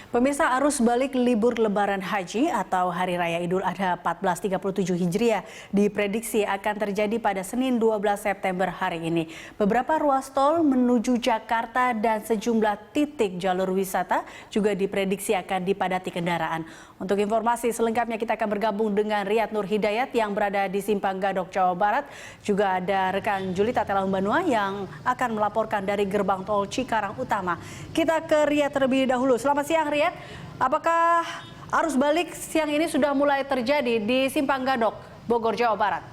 Pemirsa, arus balik libur Lebaran Haji atau Hari Raya Idul Adha 1437 Hijriah diprediksi akan terjadi pada Senin 12 September hari ini. Beberapa ruas tol menuju Jakarta dan sejumlah titik jalur wisata juga diprediksi akan dipadati kendaraan. Untuk informasi selengkapnya kita akan bergabung dengan Riyad Nur Hidayat yang berada di Simpang Gadok, Jawa Barat. Juga ada rekan Julita Telaumbanua yang akan melaporkan dari gerbang tol Cikarang Utama. Kita ke Riyad terlebih dahulu. Selamat siang, Riyad. Apakah arus balik siang ini sudah mulai terjadi di Simpang Gadok, Bogor, Jawa Barat?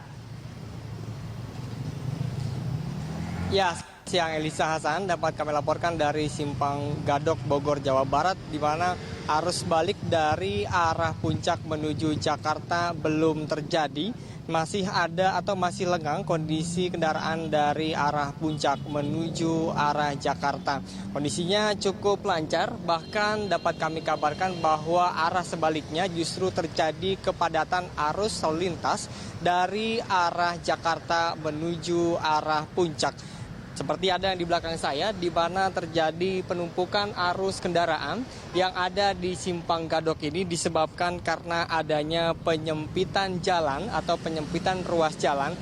Ya, siang Elisa Hasan, dapat kami laporkan dari Simpang Gadok, Bogor, Jawa Barat, di mana arus balik dari arah Puncak menuju Jakarta belum terjadi. Masih ada atau masih lengang kondisi kendaraan dari arah Puncak menuju arah Jakarta. Kondisinya cukup lancar, bahkan dapat kami kabarkan bahwa arah sebaliknya justru terjadi kepadatan arus lalu lintas dari arah Jakarta menuju arah Puncak. Seperti ada yang di belakang saya, di mana terjadi penumpukan arus kendaraan yang ada di Simpang Gadok ini disebabkan karena adanya penyempitan jalan atau penyempitan ruas jalan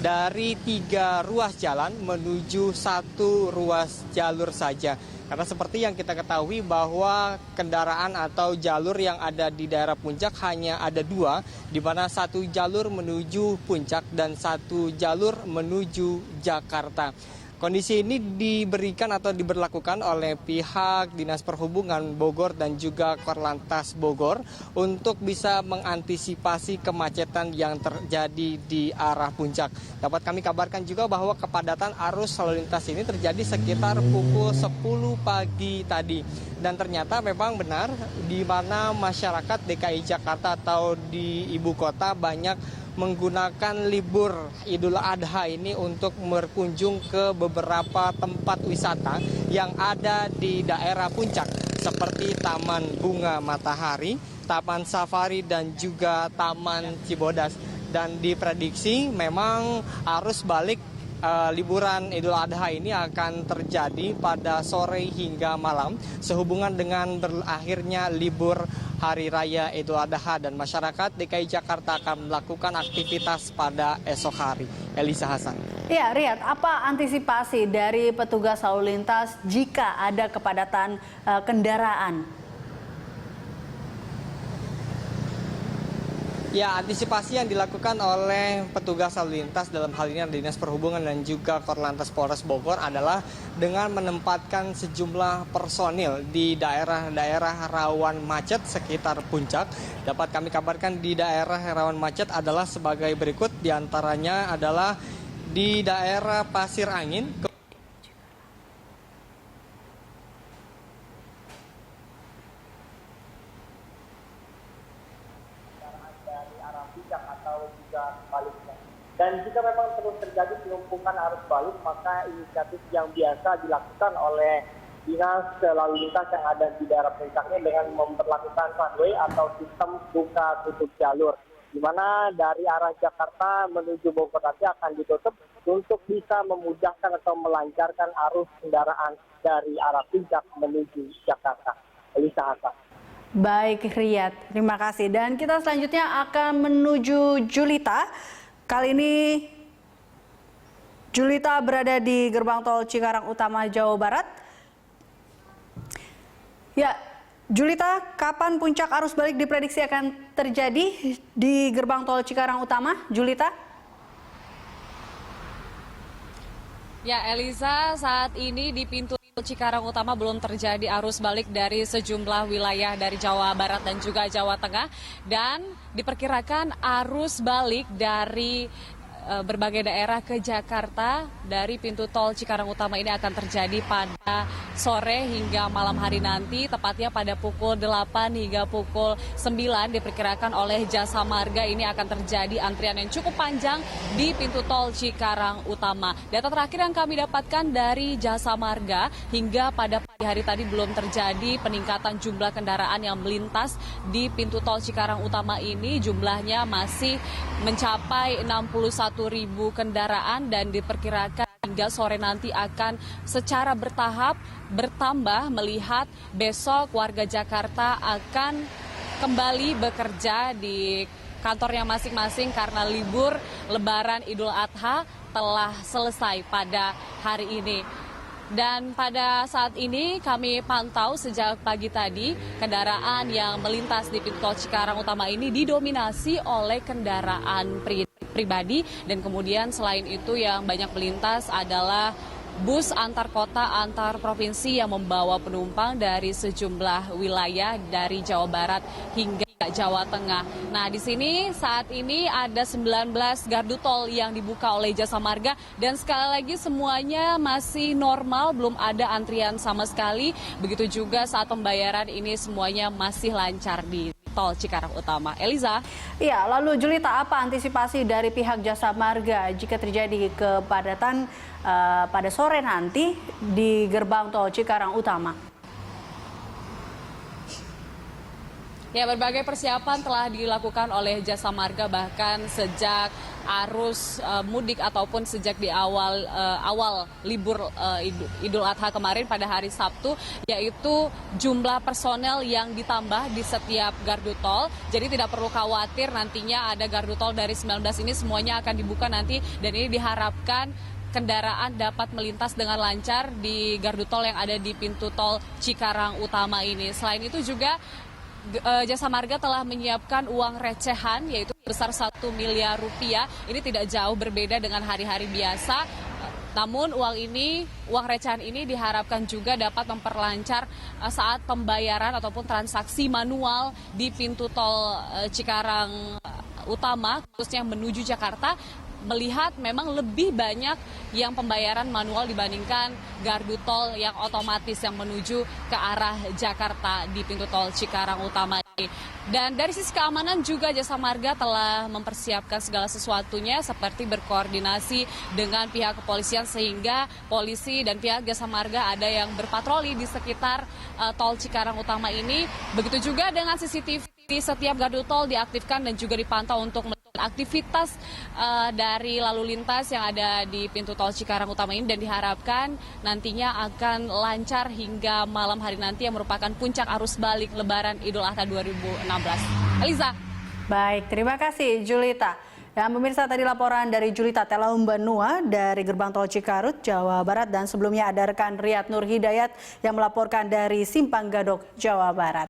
dari 3 ruas jalan menuju 1 ruas jalur saja. Karena seperti yang kita ketahui bahwa kendaraan atau jalur yang ada di daerah Puncak hanya ada 2, di mana 1 jalur menuju Puncak dan 1 jalur menuju Jakarta. Kondisi ini diberikan atau diberlakukan oleh pihak Dinas Perhubungan Bogor dan juga Korlantas Bogor untuk bisa mengantisipasi kemacetan yang terjadi di arah Puncak. Dapat kami kabarkan juga bahwa kepadatan arus lalu lintas ini terjadi sekitar pukul 10 pagi tadi. Dan ternyata memang benar di mana masyarakat DKI Jakarta atau di ibu kota banyak menggunakan libur Idul Adha ini untuk berkunjung ke beberapa tempat wisata yang ada di daerah Puncak seperti Taman Bunga Matahari, Taman Safari dan juga Taman Cibodas. Dan diprediksi memang arus balik liburan Idul Adha ini akan terjadi pada sore hingga malam sehubungan dengan berakhirnya libur Hari Raya Idul Adha dan masyarakat DKI Jakarta akan melakukan aktivitas pada esok hari. Elisa Hasan. Ya, Riyad, apa antisipasi dari petugas lalu lintas jika ada kepadatan kendaraan? Ya, antisipasi yang dilakukan oleh petugas lalu lintas dalam hal ini Dinas Perhubungan dan juga Korlantas Polres Bogor adalah dengan menempatkan sejumlah personil di daerah-daerah rawan macet sekitar Puncak. Dapat kami kabarkan di daerah rawan macet adalah sebagai berikut, diantaranya adalah di daerah Pasir Angin, dari arah Puncak atau juga sebaliknya. Dan jika memang terus terjadi penumpukan arus balik, maka inisiatif yang biasa dilakukan oleh Dinas Lalu Lintas yang ada di daerah Puncaknya dengan memperlakukan one-way atau sistem buka tutup jalur, di mana dari arah Jakarta menuju Bogor nanti akan ditutup untuk bisa memudahkan atau melancarkan arus kendaraan dari arah Puncak menuju Jakarta. Elisa Hasan. Baik, Riyad, terima kasih. Dan kita selanjutnya akan menuju Julita. Kali ini Julita berada di gerbang tol Cikarang Utama, Jawa Barat. Ya, Julita, kapan puncak arus balik diprediksi akan terjadi di gerbang tol Cikarang Utama, Julita? Ya, Elisa, saat ini di pintu Cikarang Utama belum terjadi arus balik dari sejumlah wilayah dari Jawa Barat dan juga Jawa Tengah. Dan diperkirakan arus balik dari berbagai daerah ke Jakarta dari pintu tol Cikarang Utama ini akan terjadi pada sore hingga malam hari nanti, tepatnya pada pukul 8 hingga pukul 9. Diperkirakan oleh Jasa Marga ini akan terjadi antrian yang cukup panjang di pintu tol Cikarang Utama. Data terakhir yang kami dapatkan dari Jasa Marga, hingga pada pagi hari tadi belum terjadi peningkatan jumlah kendaraan yang melintas di pintu tol Cikarang Utama ini. Jumlahnya masih mencapai 61.000 kendaraan dan diperkirakan hingga sore nanti akan secara bertahap bertambah melihat besok warga Jakarta akan kembali bekerja di kantornya masing-masing karena libur Lebaran Idul Adha telah selesai pada hari ini. Dan pada saat ini kami pantau sejak pagi tadi kendaraan yang melintas di pintu tol Cikarang Utama ini didominasi oleh kendaraan pribadi dan kemudian selain itu yang banyak melintas adalah bus antar kota, antar provinsi yang membawa penumpang dari sejumlah wilayah dari Jawa Barat hingga Jawa Tengah. Nah, di sini saat ini ada 19 gardu tol yang dibuka oleh Jasa Marga dan sekali lagi semuanya masih normal, belum ada antrian sama sekali. Begitu juga saat pembayaran ini semuanya masih lancar di tol Cikarang Utama. Eliza. Iya, lalu Julita, apa antisipasi dari pihak Jasa Marga jika terjadi kepadatan pada sore nanti di gerbang tol Cikarang Utama? Ya, berbagai persiapan telah dilakukan oleh Jasa Marga bahkan sejak arus mudik ataupun sejak di awal libur Idul Adha kemarin pada hari Sabtu, yaitu jumlah personel yang ditambah di setiap gardu tol. Jadi tidak perlu khawatir nantinya ada gardu tol dari 19 ini semuanya akan dibuka nanti dan ini diharapkan kendaraan dapat melintas dengan lancar di gardu tol yang ada di pintu tol Cikarang Utama ini. Selain itu juga Jasa Marga telah menyiapkan uang recehan yaitu besar 1 miliar rupiah. Ini tidak jauh berbeda dengan hari-hari biasa. Namun uang recehan ini diharapkan juga dapat memperlancar saat pembayaran ataupun transaksi manual di pintu tol Cikarang Utama khususnya menuju Jakarta. Melihat memang lebih banyak yang pembayaran manual dibandingkan gardu tol yang otomatis yang menuju ke arah Jakarta di pintu tol Cikarang Utama ini. Dan dari sisi keamanan juga Jasa Marga telah mempersiapkan segala sesuatunya seperti berkoordinasi dengan pihak kepolisian sehingga polisi dan pihak Jasa Marga ada yang berpatroli di sekitar tol Cikarang Utama ini. Begitu juga dengan CCTV di setiap gardu tol diaktifkan dan juga dipantau untuk aktivitas dari lalu lintas yang ada di pintu tol Cikarang Utama ini dan diharapkan nantinya akan lancar hingga malam hari nanti yang merupakan puncak arus balik Lebaran Idul Adha 2016. Eliza. Baik, terima kasih Julita. Dan pemirsa, tadi laporan dari Julita Telaumbanua dari gerbang tol Cikarut, Jawa Barat, dan sebelumnya ada rekan Riyad Nur Hidayat yang melaporkan dari Simpang Gadok, Jawa Barat.